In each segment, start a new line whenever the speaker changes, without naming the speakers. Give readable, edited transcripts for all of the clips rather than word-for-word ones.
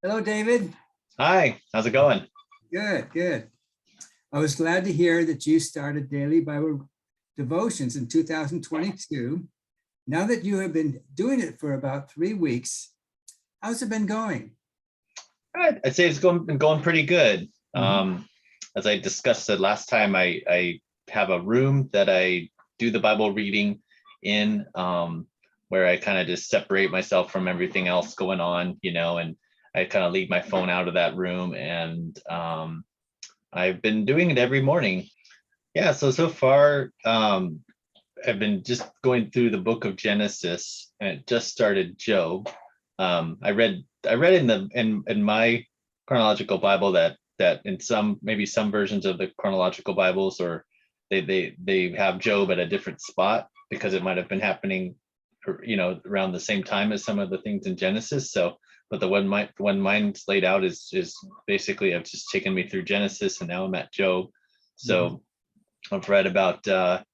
Hello, David.
Hi, how's it going?
Good, good. I was glad to hear that you started daily Bible devotions in 2022. Now that you have been doing it for about 3 weeks, how's it been going?
I'd say it's been going pretty good.
Mhm.
As I discussed the last time, I have a room that I do the Bible reading in, where I kind of just separate myself from everything else going on, and I kind of leave my phone out of that room, and I've been doing it every morning. Yeah, so far, I've been just going through the book of Genesis, and it just started Job. I read in my chronological Bible that in some versions of the chronological Bibles, or they have Job at a different spot because it might have been happening, around the same time as some of the things in Genesis. So, but the one mine's laid out is basically I've just taken me through Genesis, and now I'm at Job.
Mhm.
So I've read about the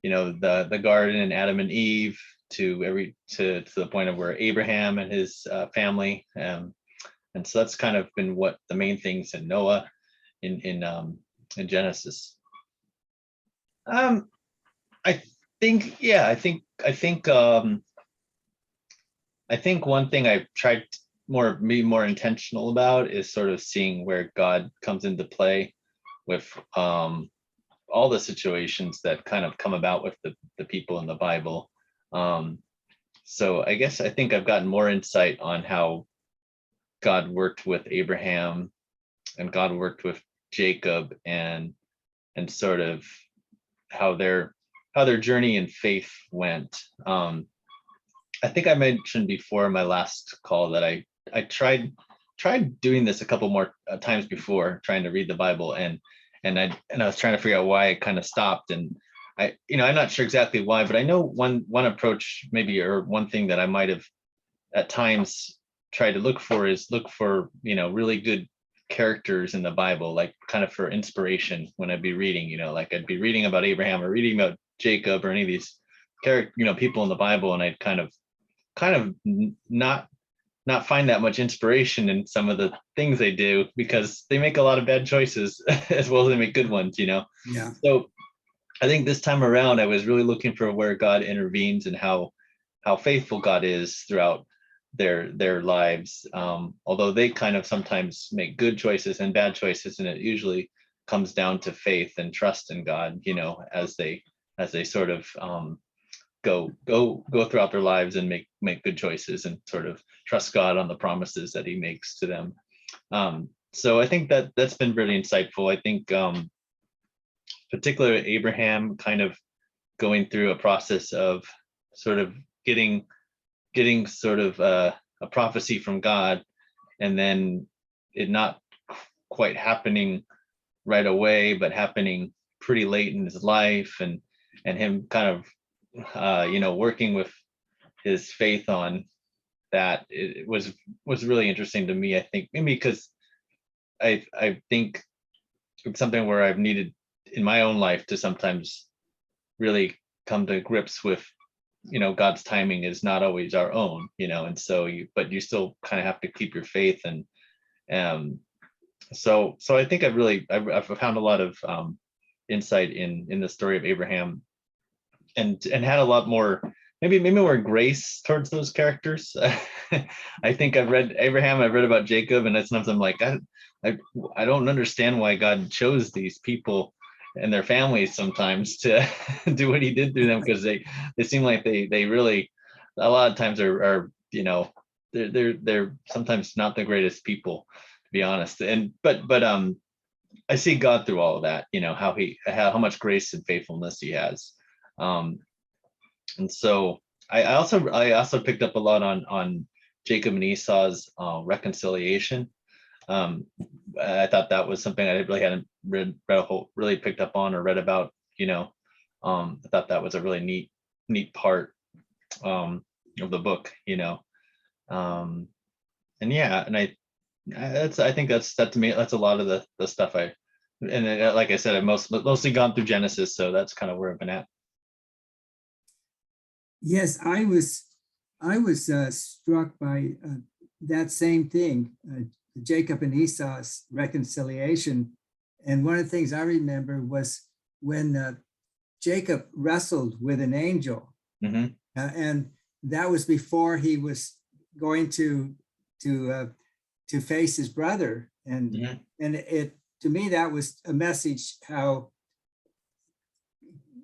garden and Adam and Eve to the point of where Abraham and his family, and so that's kind of been what the main things in Noah in Genesis. Um, I think yeah, I think one thing I've tried to be more intentional about is sort of seeing where God comes into play with all the situations that kind of come about with the people in the Bible. Um, so I think I've gotten more insight on how God worked with Abraham and God worked with Jacob, and sort of how their journey in faith went. I think I mentioned before in my last call that I tried doing this a couple more times before, trying to read the Bible, and I was trying to figure out why I kind of stopped. And I'm not sure exactly why, but I know one approach maybe, or one thing that I might have at times tried to look for really good characters in the Bible, like kind of for inspiration when I'd be reading, like I'd be reading about Abraham or reading about Jacob or any of these character, people in the Bible, and I'd kind of not find that much inspiration in some of the things they do, because they make a lot of bad choices as well as they make good ones.
Yeah.
So I think this time around I was really looking for where God intervenes and how faithful God is throughout their lives. Although they kind of sometimes make good choices and bad choices, and it usually comes down to faith and trust in God, as they sort of go throughout their lives and make good choices and sort of trust God on the promises that he makes to them. So I think that's been really insightful. I think particularly Abraham kind of going through a process of sort of getting sort of a prophecy from God, and then it not quite happening right away, but happening pretty late in his life, and him kind of working with his faith on that. It was really interesting to me. I think maybe because I think it's something where I've needed in my own life to sometimes really come to grips with, God's timing is not always our own, and so you still kind of have to keep your faith. And so I think I've found a lot of insight in the story of Abraham, and had a lot more, maybe more grace towards those characters. I think I've read Abraham, I've read about Jacob, and sometimes I'm like, I don't understand why God chose these people and their families sometimes to do what he did through them, because they seem like they really a lot of times are they're sometimes not the greatest people, to be honest. And but I see God through all of that, how much grace and faithfulness he has. um and so I also picked up a lot on Jacob and Esau's reconciliation. um I thought that was something I really hadn't really picked up on or read about. I thought that was a really neat part of the book. Um and yeah, and I think that's to me, that's a lot of the stuff like I said, I've mostly gone through Genesis, so that's kind of where I've been at.
Yes, I was struck by that same thing. Jacob and Esau's reconciliation. And one of the things I remember was when Jacob wrestled with an angel, and that was before he was going to face his brother. And it, to me, that was a message how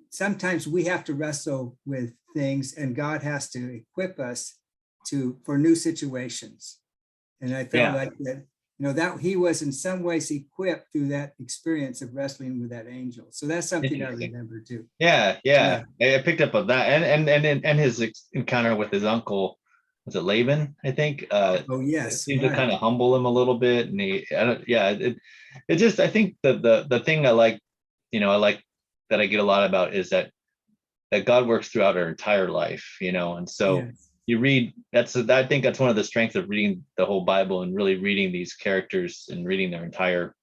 sometimes we have to wrestle with things, and God has to equip us for new situations. And I felt like that, that he was in some ways equipped through that experience of wrestling with that angel. So that's something I remember too.
Yeah. I picked up on that, and his encounter with his uncle, was it Laban? I think.
Oh yes,
seemed to kind of humble him a little bit, and it just, I think the thing I like, I like that I get a lot about is that God works throughout our entire life, and so.
Yes.
You read, I think that's one of the strengths of reading the whole Bible and really reading these characters and reading their entire,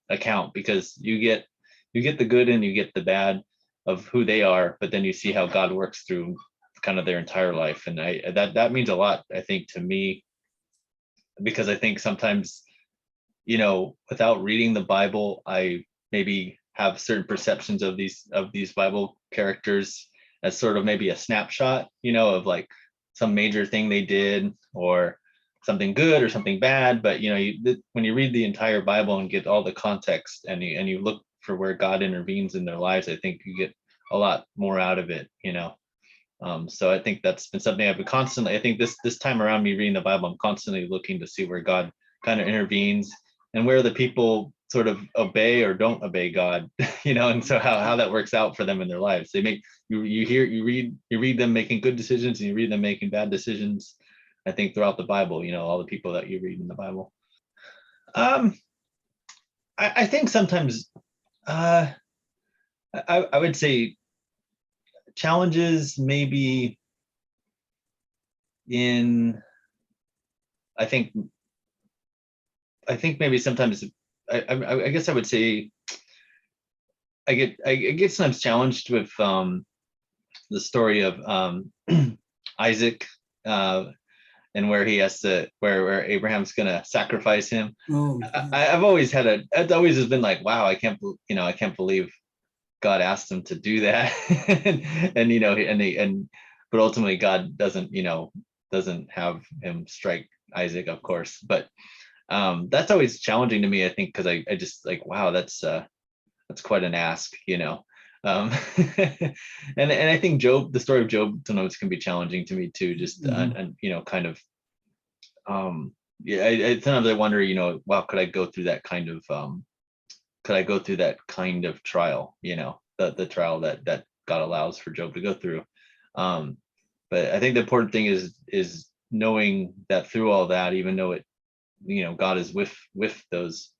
account, because you get the good and you get the bad of who they are, but then you see how God works through kind of their entire life. And that means a lot, I think, to me, because I think sometimes, without reading the Bible, I maybe have certain perceptions of these Bible characters as sort of maybe a snapshot, of like some major thing they did or something good or something bad. But, when you read the entire Bible and get all the context, and you look for where God intervenes in their lives, I think you get a lot more out of it, So I think that's been something I've been constantly, I think this time around, me reading the Bible, I'm constantly looking to see where God kind of intervenes and where the people sort of obey or don't obey God, and so how that works out for them in their lives. They make you read them making good decisions, and you read them making bad decisions, I think, throughout the Bible, all the people that you read in the Bible. I think sometimes I would say challenges maybe I think maybe sometimes I guess I would say I get sometimes challenged with the story of Isaac, and where he has to where Abraham's gonna sacrifice him.
Oh,
I've always it's always has been like, wow, I can't believe God asked him to do that. But ultimately God doesn't have him strike Isaac, of course. But that's always challenging to me, I think, because I just like, wow, that's quite an ask, and I think the story of Job sometimes can be challenging to me too, just and kind of sometimes I wonder, wow, could I go through that kind of trial, the trial that God allows for Job to go through. But I think the important thing is knowing that through all that, even though it, God is with those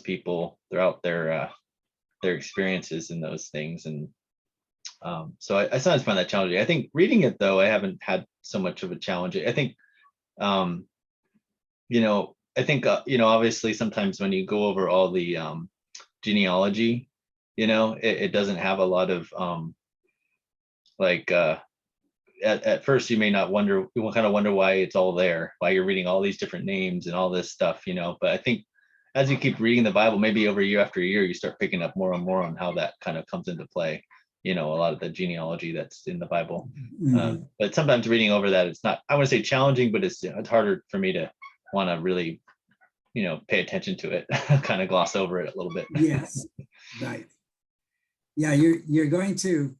people throughout their experiences in those things. And so I sometimes find that challenging. I think reading it, though, I haven't had so much of a challenge. I think obviously sometimes when you go over all the genealogy, it doesn't have a lot of at first you may not wonder, you will kind of wonder why it's all there, why you're reading all these different names and all this stuff, but I think as you keep reading the Bible, maybe over year after year, you start picking up more and more on how that kind of comes into play, a lot of the genealogy that's in the Bible. But sometimes reading over that, it's not, I want to say challenging, but it's harder for me to want to really, pay attention to it, kind of gloss over it a little bit.
Yes, right. Yeah, you're going to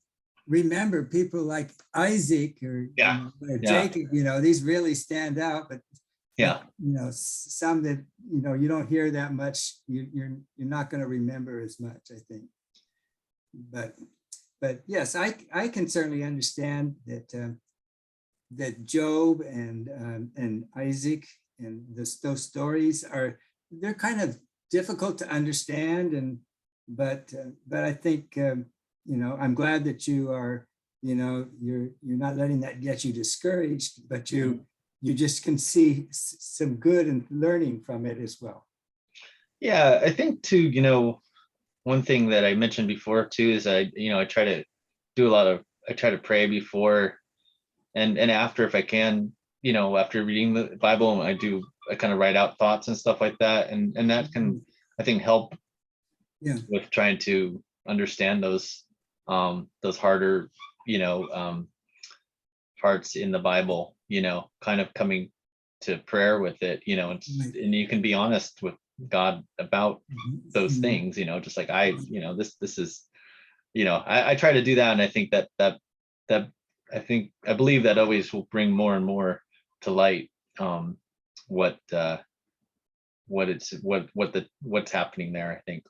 remember people like Isaac or Jacob, these really stand out, but some that you don't hear that much, you're not going to remember as much, I think. But yes, I can certainly understand that Job and Isaac and those stories they're kind of difficult to understand, but I think I'm glad that you are, you're not letting that get you discouraged, but you just can see some good and learning from it as well.
Yeah, I think too, one thing that I mentioned before too is I try to do I try to pray before and after, if I can, after reading the Bible, I do I kind of write out thoughts and stuff like that, and that can, I think, help
Yeah.
with trying to understand those harder, parts in the Bible, kind of coming to prayer with it, and,
Right.
and you can be honest with God about those
Mhm.
things, just like this is, I try to do that, and I think that I believe that always will bring more and more to light what what's happening there, I think.